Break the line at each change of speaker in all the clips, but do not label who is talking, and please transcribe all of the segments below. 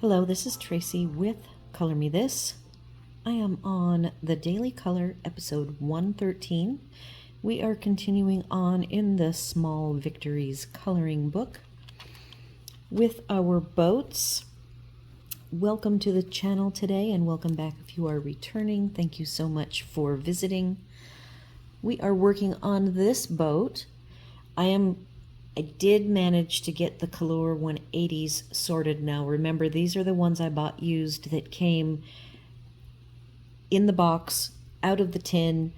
Hello, this is Tracy with Color Me This. I am on the Daily Color episode 113. We are continuing on in the Small Victories coloring book with our boats. Welcome to the channel today and welcome back if you are returning. Thank you so much for visiting. We are working on this boat. I did manage to get the Kalour 180s sorted now. Remember, these are the ones I bought used that came in the box, out of the tin,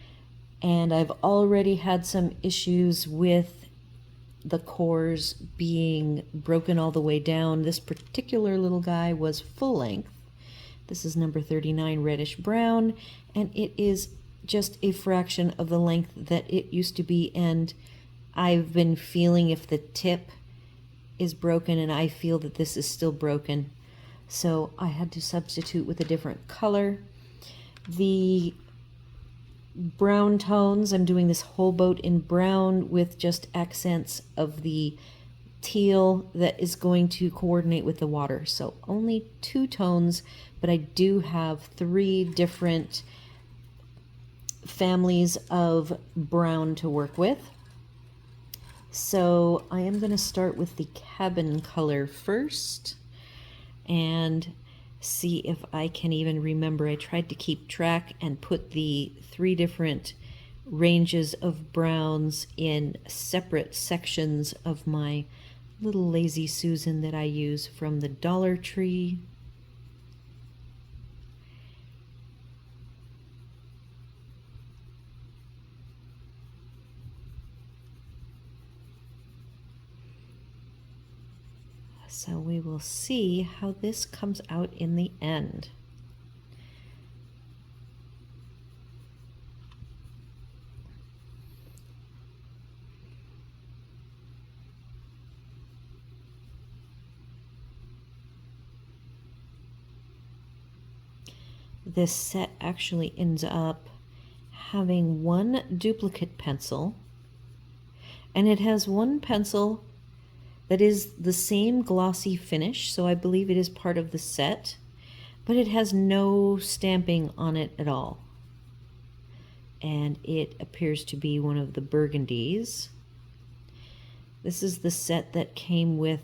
and I've already had some issues with the cores being broken all the way down. This particular little guy was full length. This is number 39 reddish brown, and it is just a fraction of the length that it used to be, and I've been feeling if the tip is broken, and I feel that this is still broken. So I had to substitute with a different color. The brown tones, I'm doing this whole boat in brown with just accents of the teal that is going to coordinate with the water. So only 2 tones, but I do have 3 different families of brown to work with. So I am going to start with the cabin color first and see if I can even remember. I tried to keep track and put the 3 different ranges of browns in separate sections of my little Lazy Susan that I use from the Dollar Tree. So we will see how this comes out in the end. This set actually ends up having 1 duplicate pencil, and it has 1 pencil that is the same glossy finish, so I believe it is part of the set, but it has no stamping on it at all. And it appears to be one of the burgundies. This is the set that came with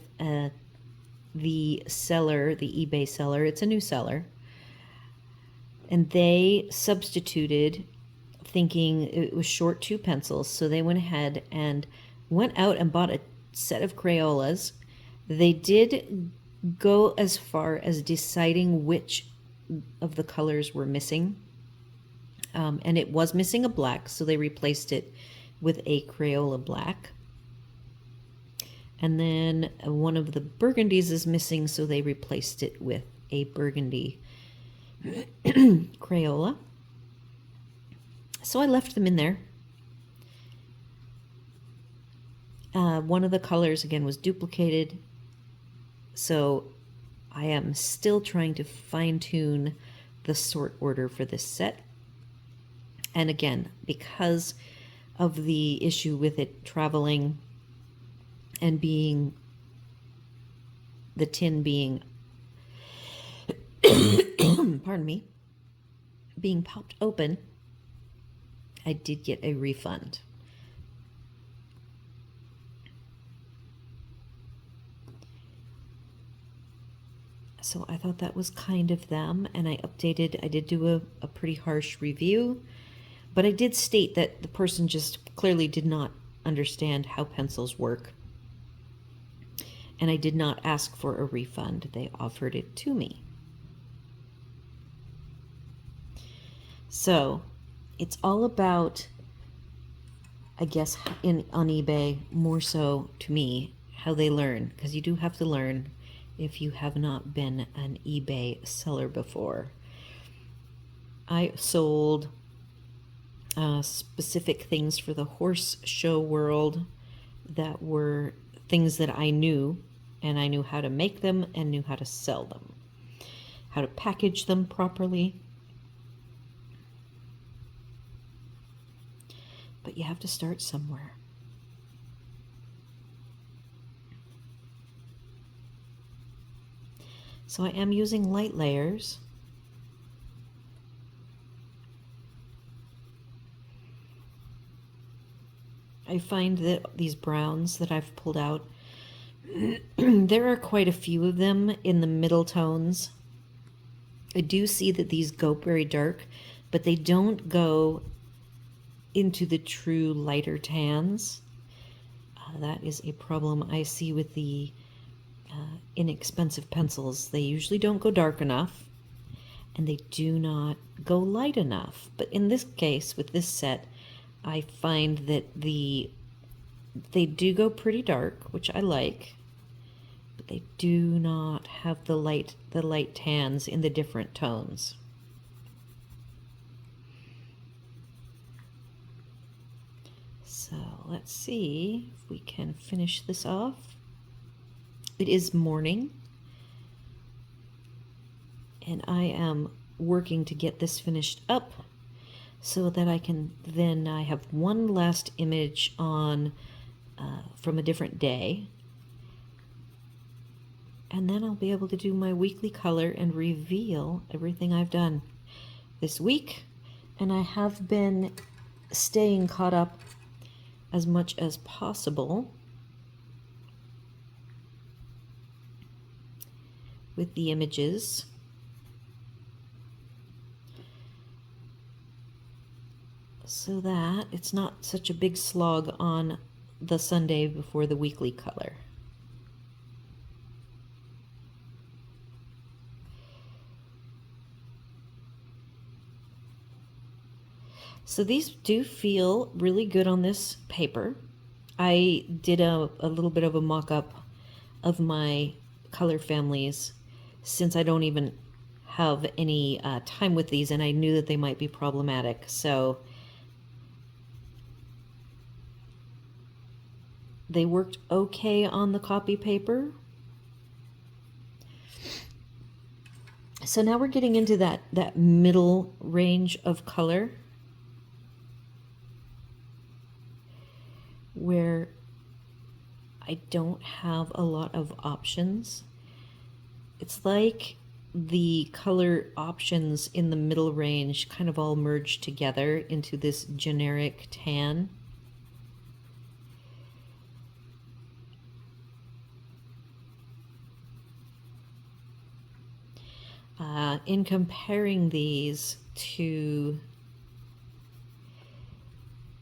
the seller, the eBay seller. It's a new seller. And they substituted, thinking it was short 2 pencils, so they went ahead and went out and bought a set of Crayolas. They did go as far as deciding which of the colors were missing, and it was missing a black, so they replaced it with a Crayola black. And then one of the burgundies is missing, so they replaced it with a burgundy Crayola. So I left them in there. One of the colors, again, was duplicated, so I am still trying to fine-tune the sort order for this set. And again, because of the issue with it traveling and being, the tin being, pardon me, being popped open, I did get a refund. So I thought that was kind of them, and I did do a pretty harsh review, but I did state that the person just clearly did not understand how pencils work, and I did not ask for a refund. They offered it to me. So it's all about, I guess, on eBay, more so to me, how they learn, because you do have to learn if you have not been an eBay seller before. I sold specific things for the horse show world that were things that I knew, and I knew how to make them and knew how to sell them, how to package them properly. But you have to start somewhere. So I am using light layers. I find that these browns that I've pulled out, there are quite a few of them in the middle tones. I do see that these go very dark, but they don't go into the true lighter tans. That is a problem I see with the inexpensive pencils. They usually don't go dark enough, and they do not go light enough. But in this case, with this set, I find that they do go pretty dark, which I like, but they do not have the light tans in the different tones. So let's see if we can finish this off. It is morning, and I am working to get this finished up so that I have one last image on from a different day, and then I'll be able to do my weekly color and reveal everything I've done this week. And I have been staying caught up as much as possible with the images. So that it's not such a big slog on the Sunday before the weekly color. So these do feel really good on this paper. I did a little bit of a mock-up of my color families since I don't even have any time with these, and I knew that they might be problematic. So they worked okay on the copy paper. So now we're getting into that middle range of color where I don't have a lot of options. It's like the color options in the middle range kind of all merged together into this generic tan. In comparing these to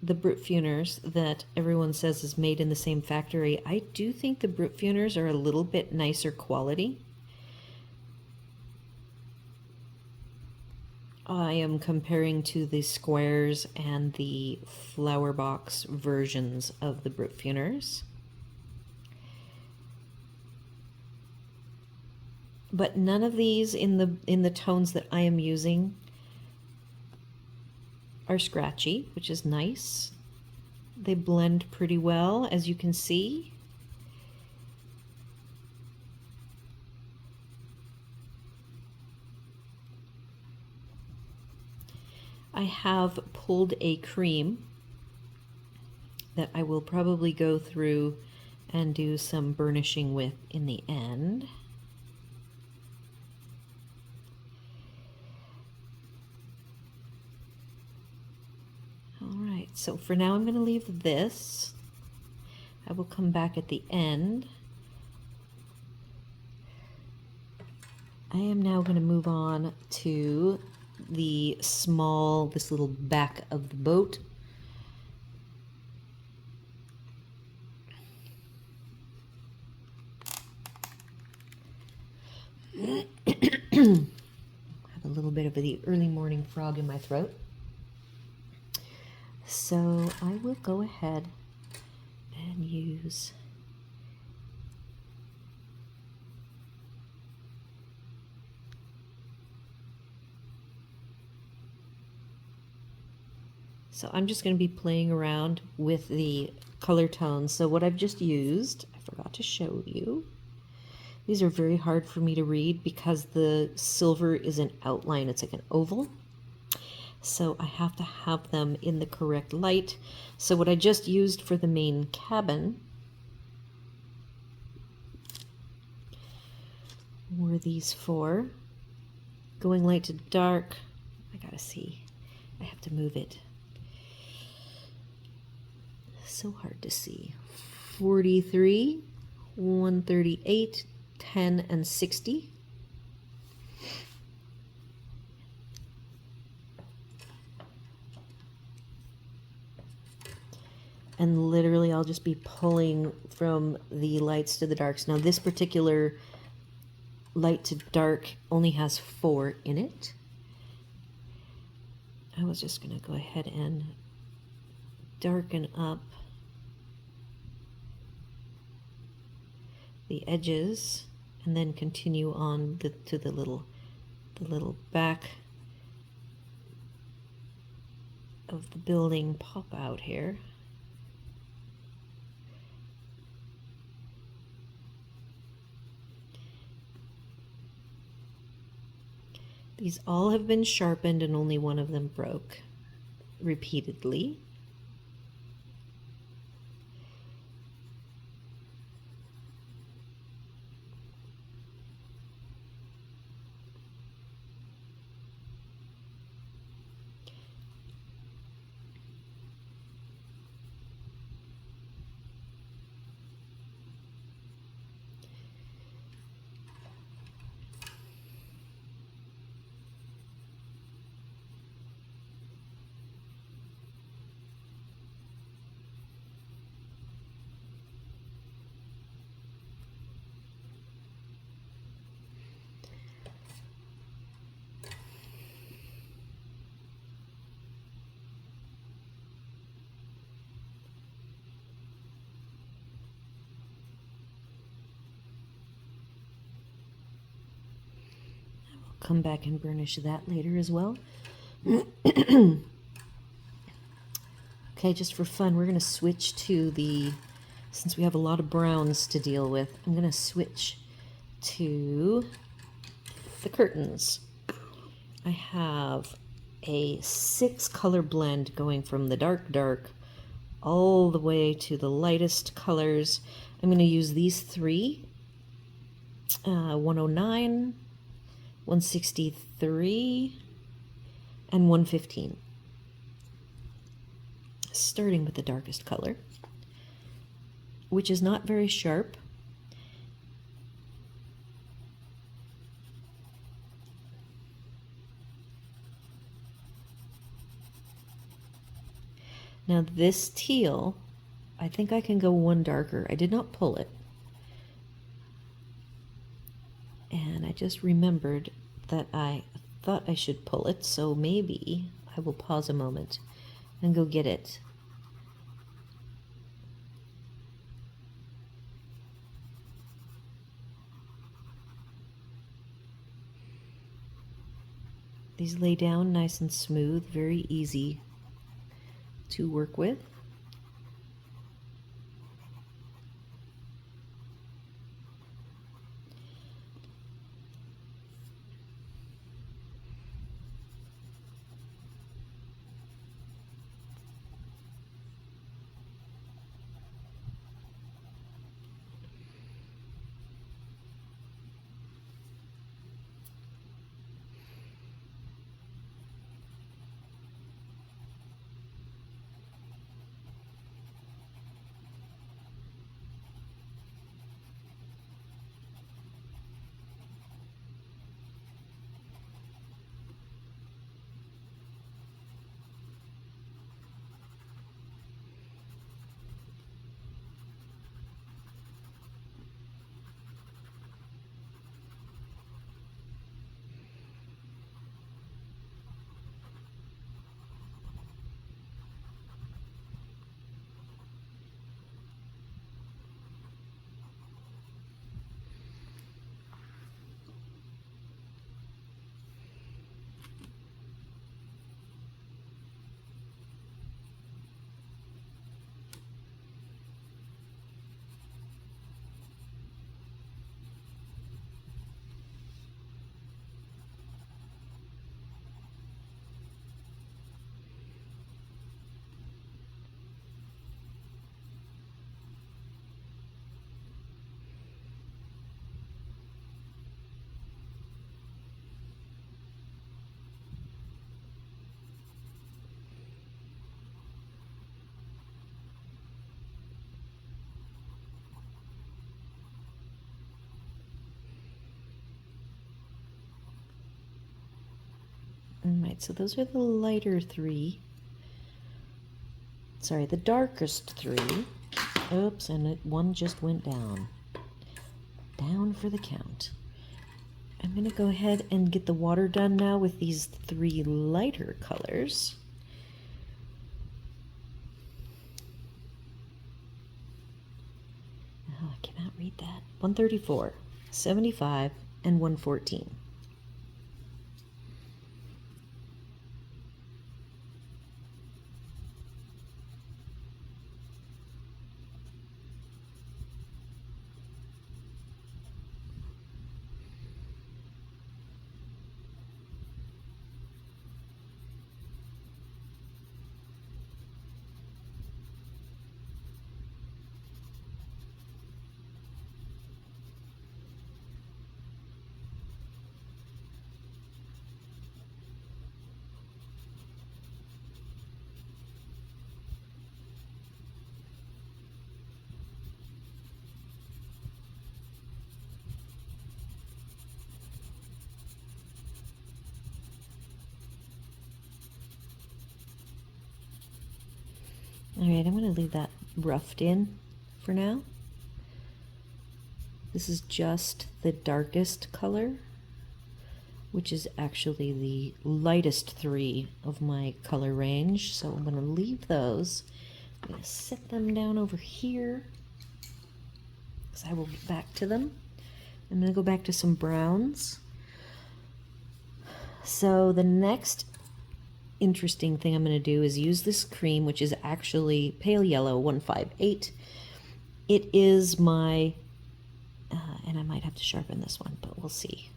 the Brute Funers that everyone says is made in the same factory, I do think the Brute Funers are a little bit nicer quality. I am comparing to the squares and the flower box versions of the Brute Funers. But none of these in the tones that I am using are scratchy, which is nice. They blend pretty well, as you can see. I have pulled a cream that I will probably go through and do some burnishing with in the end. So for now, I'm going to leave this. I will come back at the end. I am now going to move on to this little back of the boat. I have a little bit of the early morning frog in my throat. So I will go ahead and use so I'm just going to be playing around with the color tones. So what I've just used, I forgot to show you. These are very hard for me to read because the silver is an outline. It's like an oval. So I have to have them in the correct light. So what I just used for the main cabin were these for. Going light to dark. I gotta see. I have to move it. So hard to see. 43, 138, 10, and 60. And literally I'll just be pulling from the lights to the darks. Now this particular light to dark only has 4 in it. I was just going to go ahead and darken up the edges and then continue on to the little back of the building pop out here. These all have been sharpened and only one of them broke repeatedly. Come back and burnish that later as well. Okay, just for fun, we're going to switch to the, since we have a lot of browns to deal with, I'm going to switch to the curtains. I have a 6 color blend going from the dark all the way to the lightest colors. I'm going to use these 3, 109, 163, and 115. Starting with the darkest color, which is not very sharp. Now this teal, I think I can go 1 darker. I did not pull it. And I just remembered that I thought I should pull it, so maybe I will pause a moment and go get it. These lay down nice and smooth, very easy to work with. Alright, so those are the lighter three. Sorry, the darkest three. Oops, and one just went down. Down for the count. I'm going to go ahead and get the water done now with these three lighter colors. Oh, I cannot read that. 134, 75, and 114. Alright, I'm going to leave that roughed in for now. This is just the darkest color, which is actually the lightest three of my color range. So I'm going to leave those. I'm going to set them down over here because I will get back to them. I'm going to go back to some browns. So the next interesting thing I'm going to do is use this cream, which is actually Pale Yellow 158. It is my, and I might have to sharpen this one, but we'll see.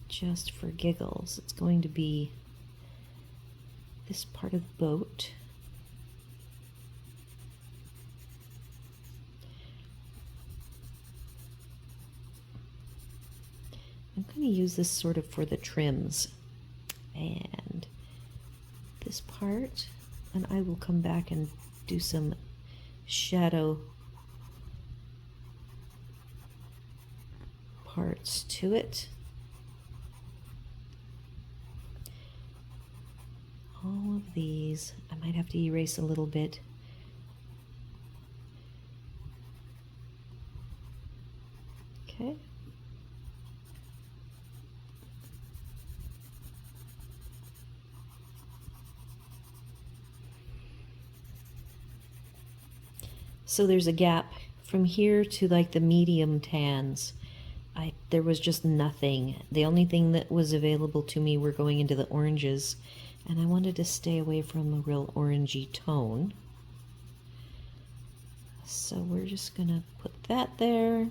Just for giggles, it's going to be this part of the boat. I'm going to use this sort of for the trims and this part, and I will come back and do some shadow parts to it. All of these, I might have to erase a little bit. Okay. So there's a gap from here to like the medium tans. There was just nothing. The only thing that was available to me were going into the oranges, and I wanted to stay away from a real orangey tone. So we're just gonna put that there.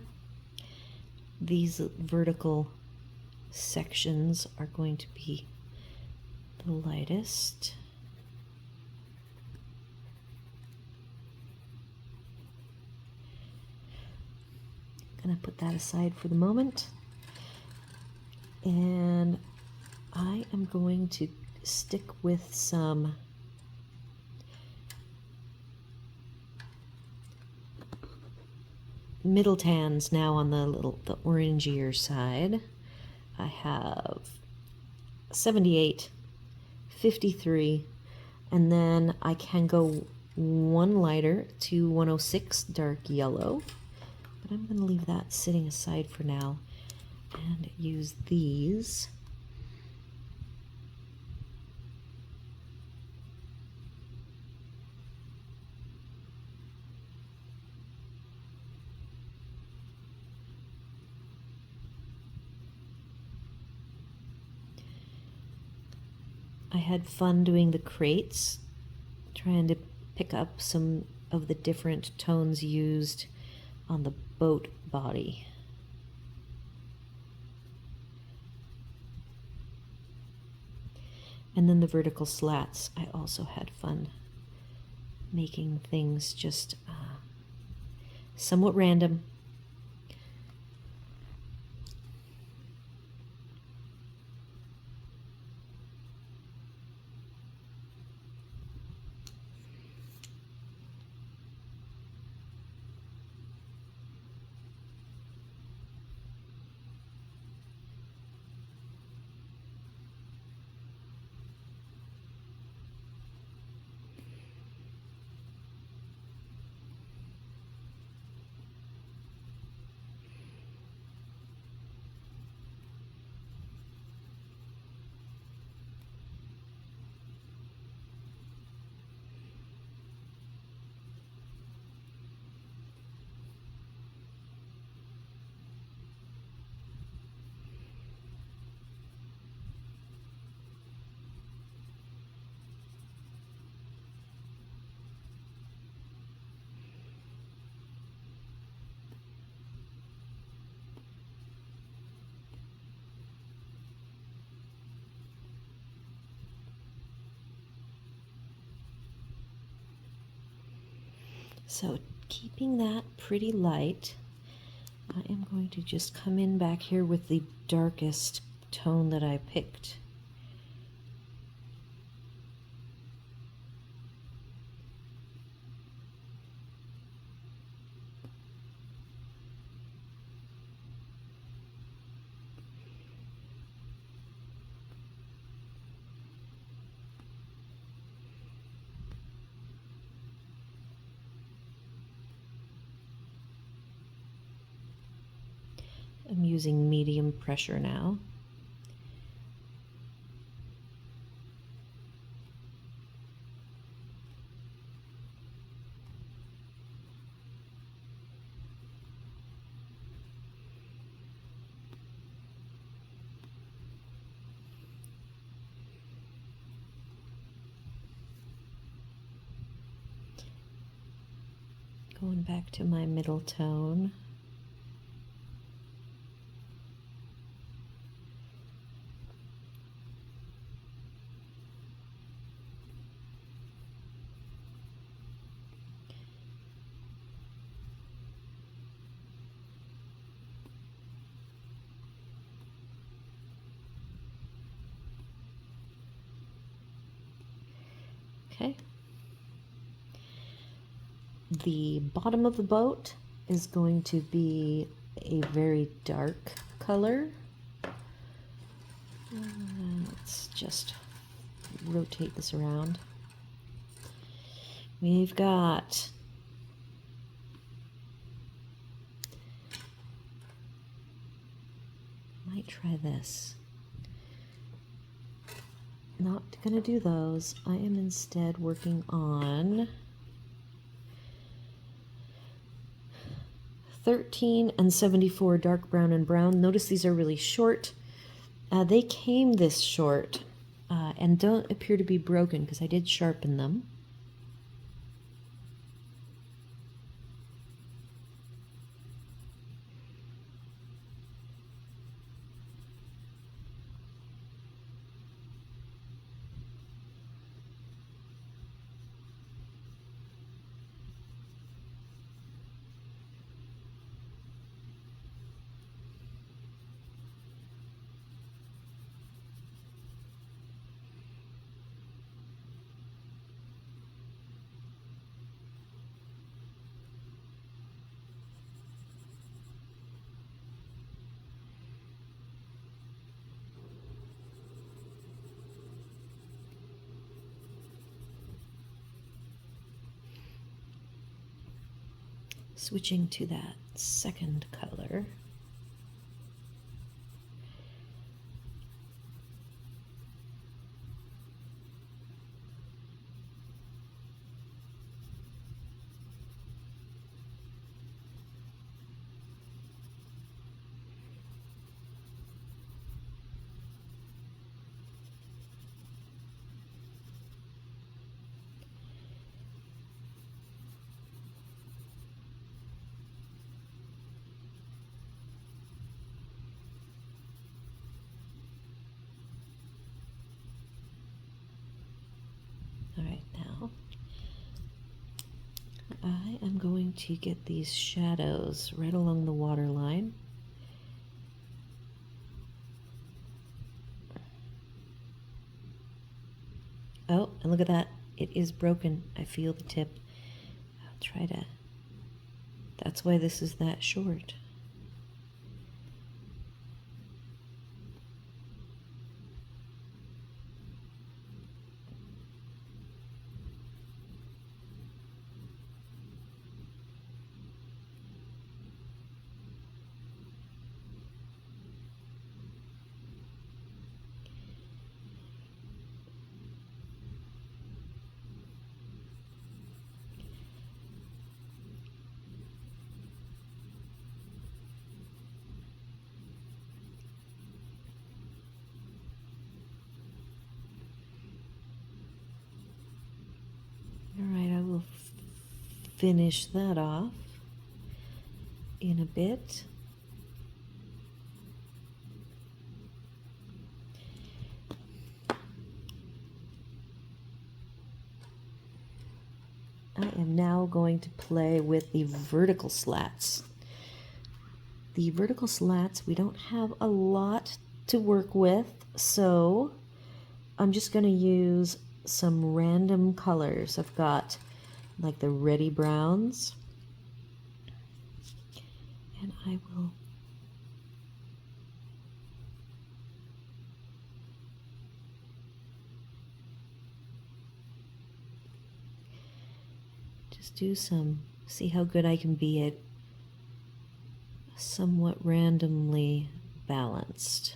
These vertical sections are going to be the lightest. Gonna put that aside for the moment, and I am going to stick with some middle tans now on the orangier side. I have 78, 53, and then I can go one lighter to 106 dark yellow. But I'm going to leave that sitting aside for now and use these. I had fun doing the crates, trying to pick up some of the different tones used on the boat body. And then the vertical slats, I also had fun making things just somewhat random. So keeping that pretty light, I am going to just come in back here with the darkest tone that I picked. I'm using medium pressure now. Going back to my middle tone. Okay. The bottom of the boat is going to be a very dark color. Let's just rotate this around. We've got might try this. Not gonna do those. I am instead working on 13 and 74 dark brown and brown. Notice these are really short. They came this short and don't appear to be broken because I did sharpen them. Switching to that second color. All right, now I am going to get these shadows right along the water line. Oh, and look at that. It is broken. I feel the tip. I'll try to... That's why this is that short. All right, I will finish that off in a bit. I am am now going to play with the vertical slats. The vertical slats, we don't have a lot to work with, so I'm just going to use some random colors. I've got like the reddy browns, and I will just do some, see how good I can be at somewhat randomly balanced.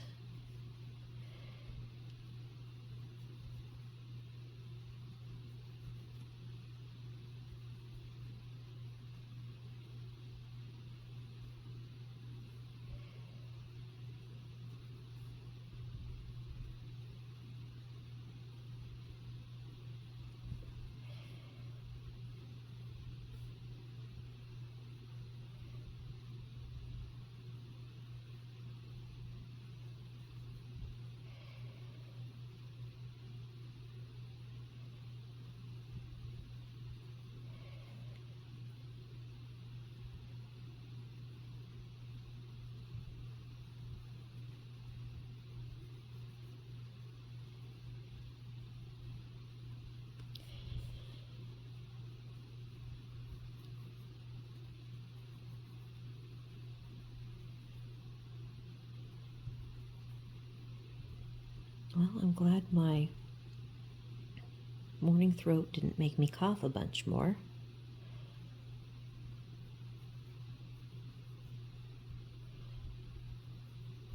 Well, I'm glad my morning throat didn't make me cough a bunch more.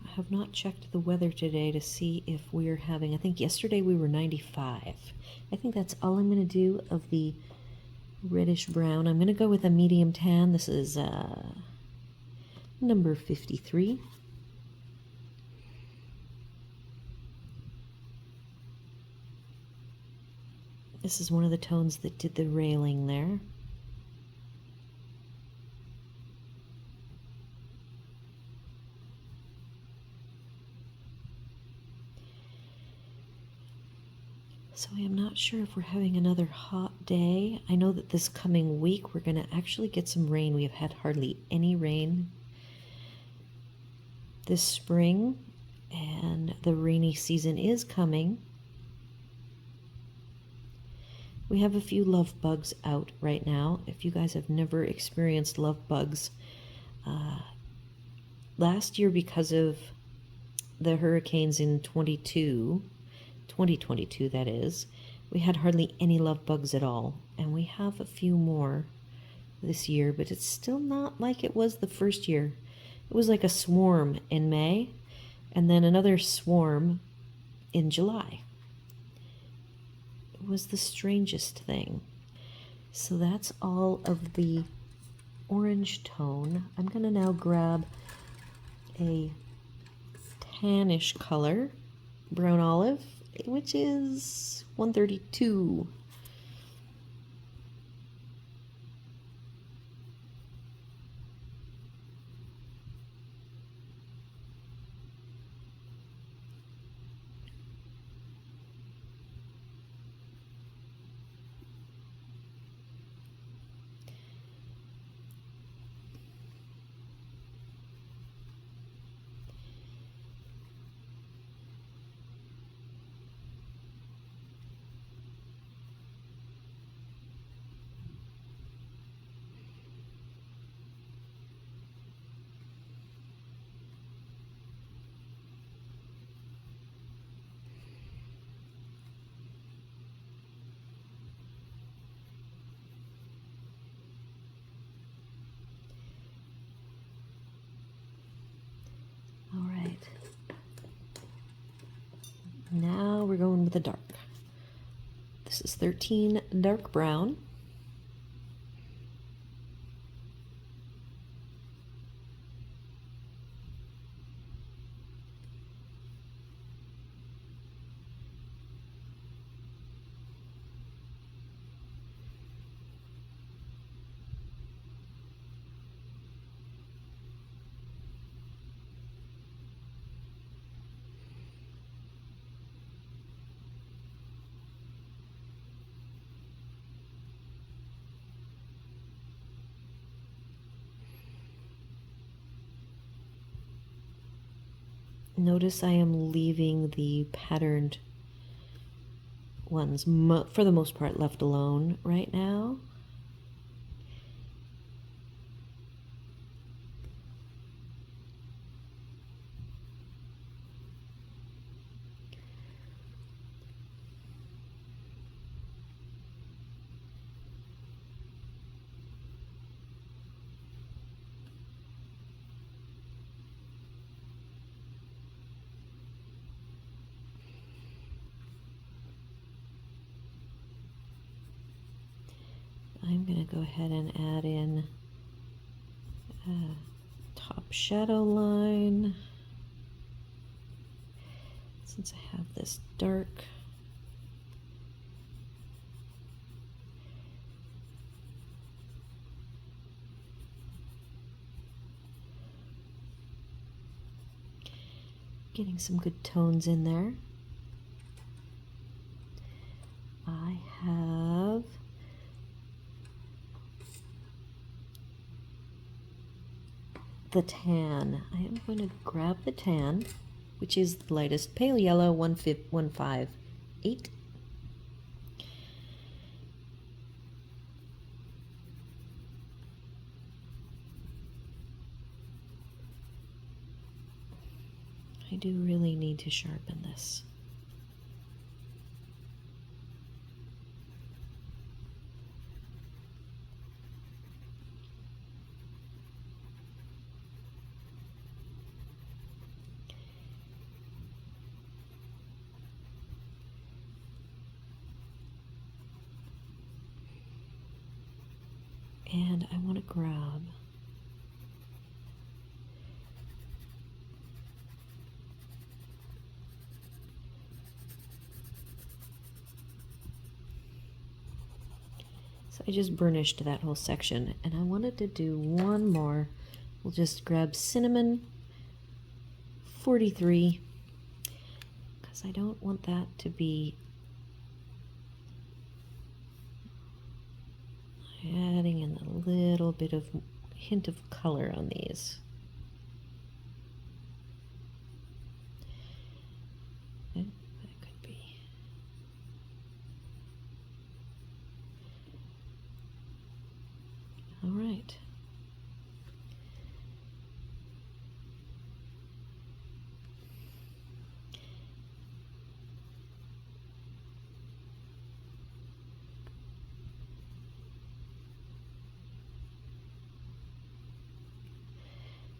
I have not checked the weather today to see if we're having, I think yesterday we were 95. I think that's all I'm going to do of the reddish brown. I'm going to go with a medium tan. This is number 53. This is one of the tones that did the railing there. So I am not sure if we're having another hot day. I know that this coming week we're going to actually get some rain. We have had hardly any rain this spring, and the rainy season is coming. We have a few love bugs out right now. If you guys have never experienced love bugs, last year because of the hurricanes in 2022 that is, we had hardly any love bugs at all, and we have a few more this year, but it's still not like it was the first year. It was like a swarm in May, and then another swarm in July. It was the strangest thing. So that's all of the orange tone. I'm going to now grab a tannish color, brown olive, which is 132. All right. Now we're going with the dark. This is 13 dark brown. Notice I am leaving the patterned ones for the most part left alone right now. I'm going to go ahead and add in a top shadow line. Since I have this dark, getting some good tones in there. I have the tan. I am going to grab the tan, which is the lightest pale yellow, 158. I do really need to sharpen this. And I want to grab I just burnished that whole section, and I wanted to do one more. We'll just grab cinnamon 43, because I don't want that to be adding in a little bit of hint of color on these. Okay, that could be. All right.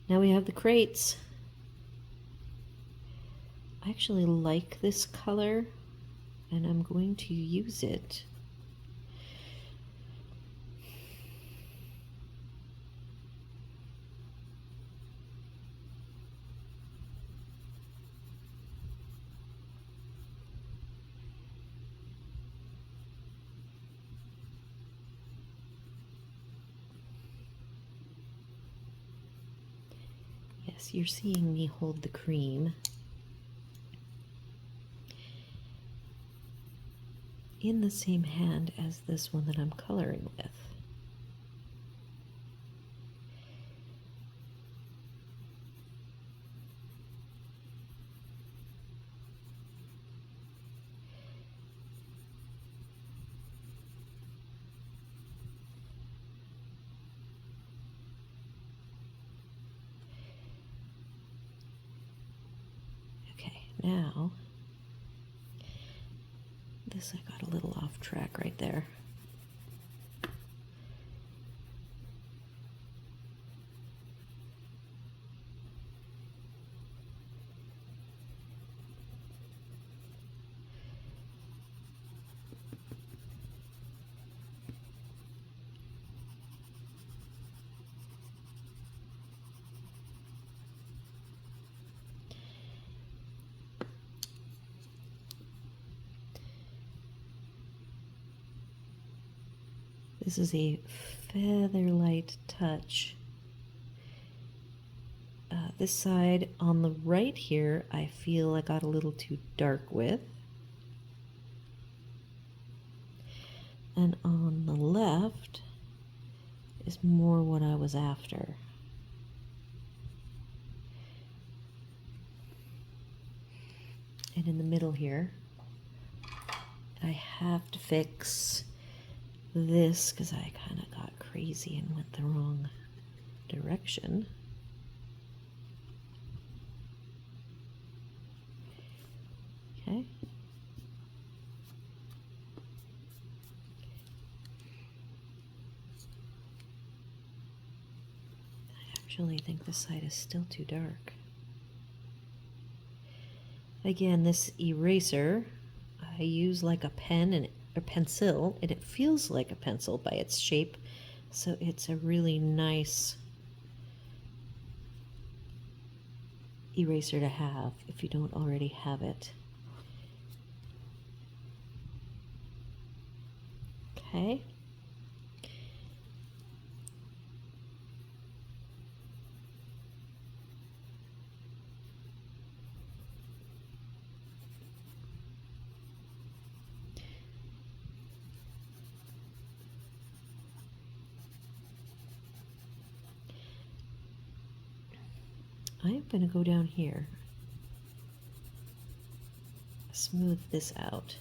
Now we have the crates. I actually like this color, and I'm going to use it. Yes, you're seeing me hold the cream in the same hand as this one that I'm coloring with. Okay, now this I got a little off track right there. This is a feather light touch. This side on the right here, I feel I got a little too dark with. And on the left is more what I was after. And in the middle here, I have to fix this because I kind of got crazy and went the wrong direction. Okay. I actually think this side is still too dark. Again, this eraser I use like a pen and a pencil, and it feels like a pencil by its shape, so it's a really nice eraser to have if you don't already have it. Okay. I'm going to go down here, smooth this out.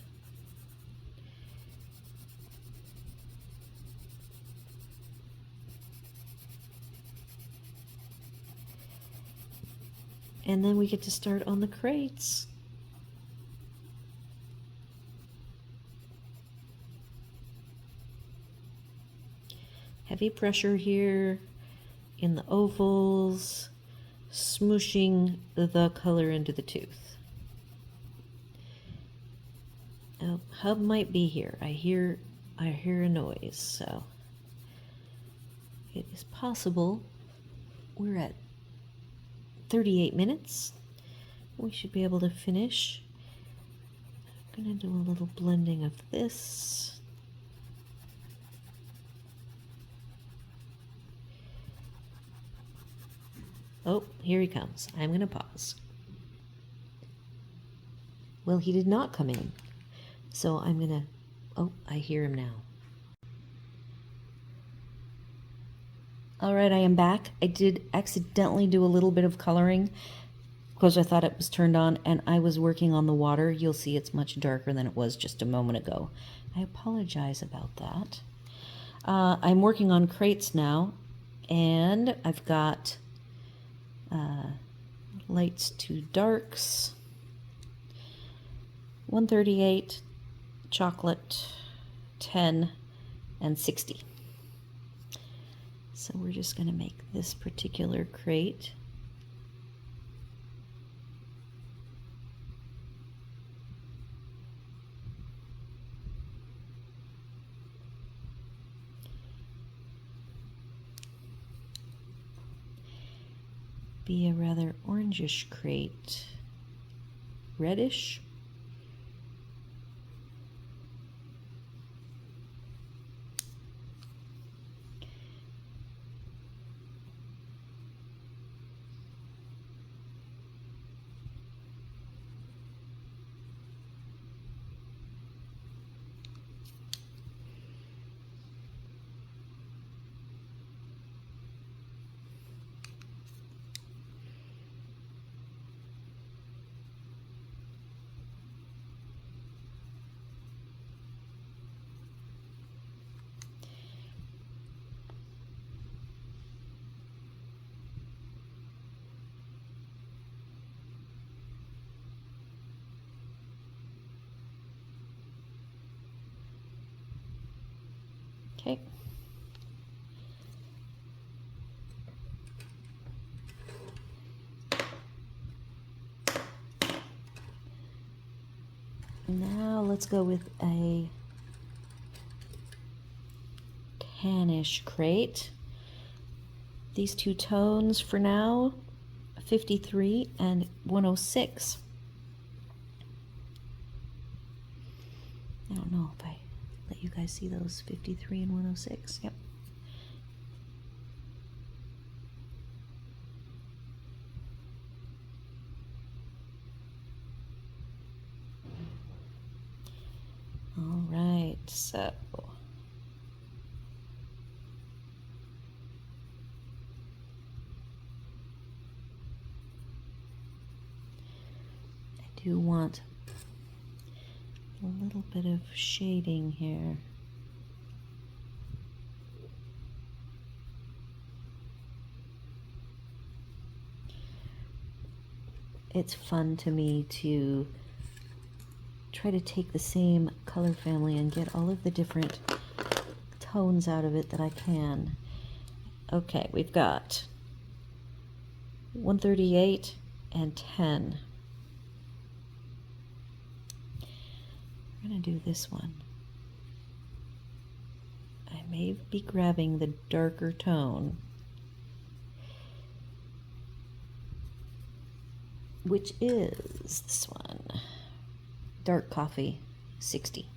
And then we get to start on the crates. Heavy pressure here in the ovals, smooshing the color into the tooth. Oh, hub might be here. I hear a noise, so it is possible. We're at 38 minutes. We should be able to finish. I'm gonna do a little blending of this. Oh, here he comes. I'm gonna pause. Well, he did not come in. So I'm gonna, oh, I hear him now. All right, I am back. I did accidentally do a little bit of coloring because I thought it was turned on, and I was working on the water. You'll see it's much darker than it was just a moment ago. I apologize about that. I'm working on crates now, and I've got lights to darks, 138, chocolate, 10, and 60. So we're just going to make this particular crate. Be a rather orangish crate, reddish. Okay. Now let's go with a tannish crate. These two tones for now, 53 and 106. I don't know if I let you guys see those 53 and 106. Yep. All right, so I do want a little bit of shading here. It's fun to me to try to take the same color family and get all of the different tones out of it that I can. Okay, we've got 138 and 10. We're going to do this one. I may be grabbing the darker tone, which is this one, Dark Coffee 60.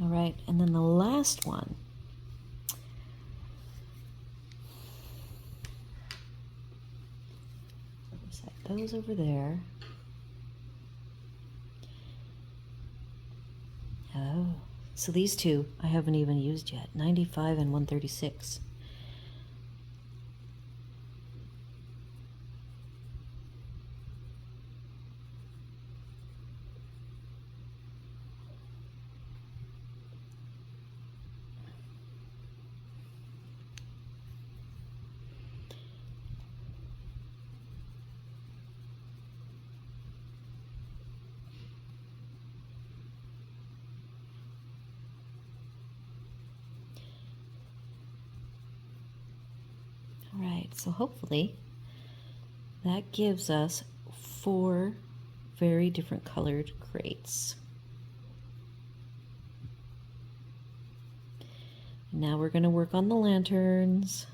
All right, and then the last one. Set those over there. Oh, so these two I haven't even used yet, 95 and 136. All right, so hopefully that gives us 4 very different colored crates. Now we're going to work on the lanterns.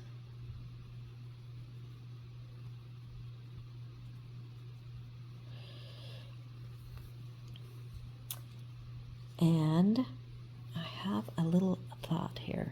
And I have a little thought here.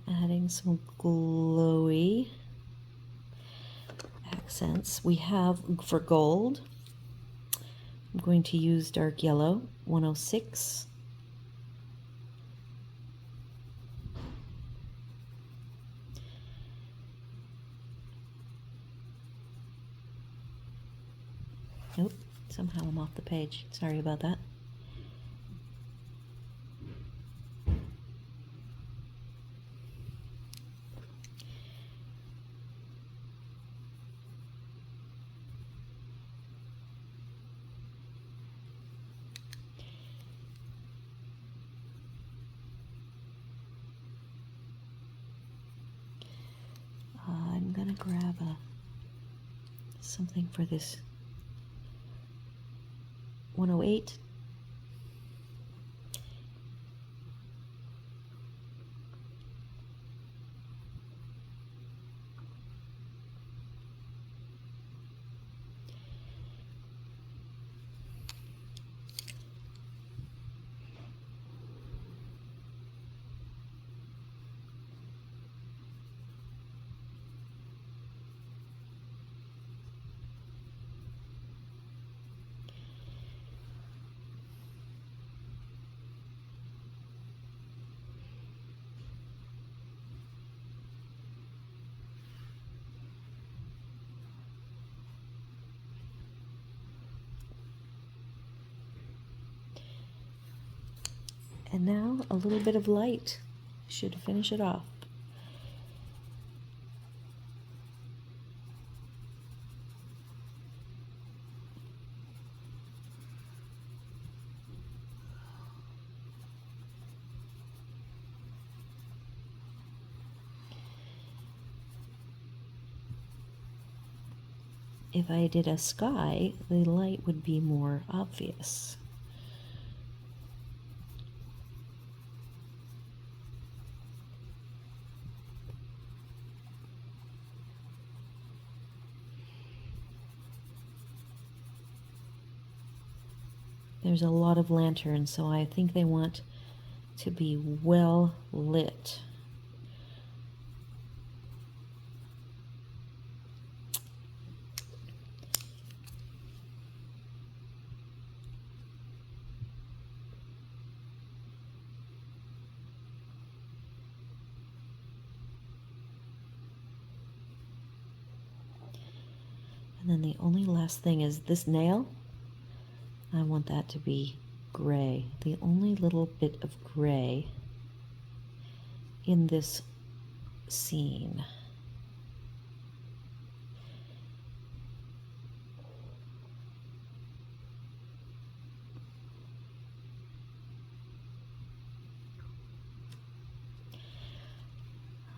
Adding some glowy accents. We have, for gold, I'm going to use dark yellow, 106. Nope, somehow I'm off the page. Sorry about that. I'm gonna grab something for this 108. And now a little bit of light should finish it off. If I did a sky, the light would be more obvious. There's a lot of lanterns, so I think they want to be well lit. And then the only last thing is this nail. I want that to be gray. The only little bit of gray in this scene.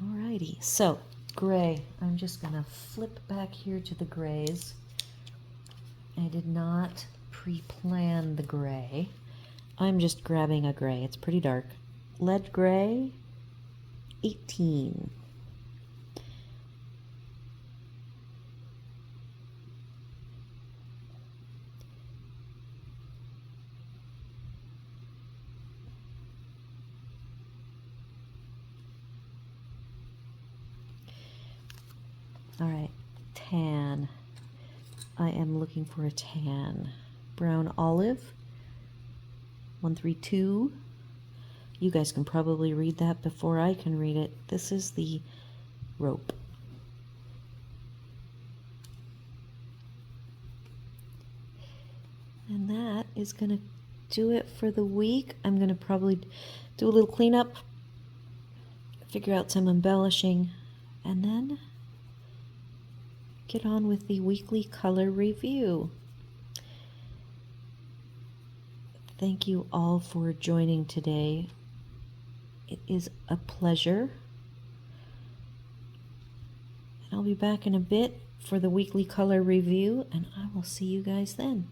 Alrighty, so gray. I'm just gonna flip back here to the grays. I did not pre-plan the gray. I'm just grabbing a gray. It's pretty dark. Lead gray, 18. All right, tan. I am looking for a tan. Brown olive, 132. You guys can probably read that before I can read it. This is the rope. And that is going to do it for the week. I'm going to probably do a little cleanup, figure out some embellishing, and then get on with the weekly color review. Thank you all for joining today. It is a pleasure. And I'll be back in a bit for the weekly color review, and I will see you guys then.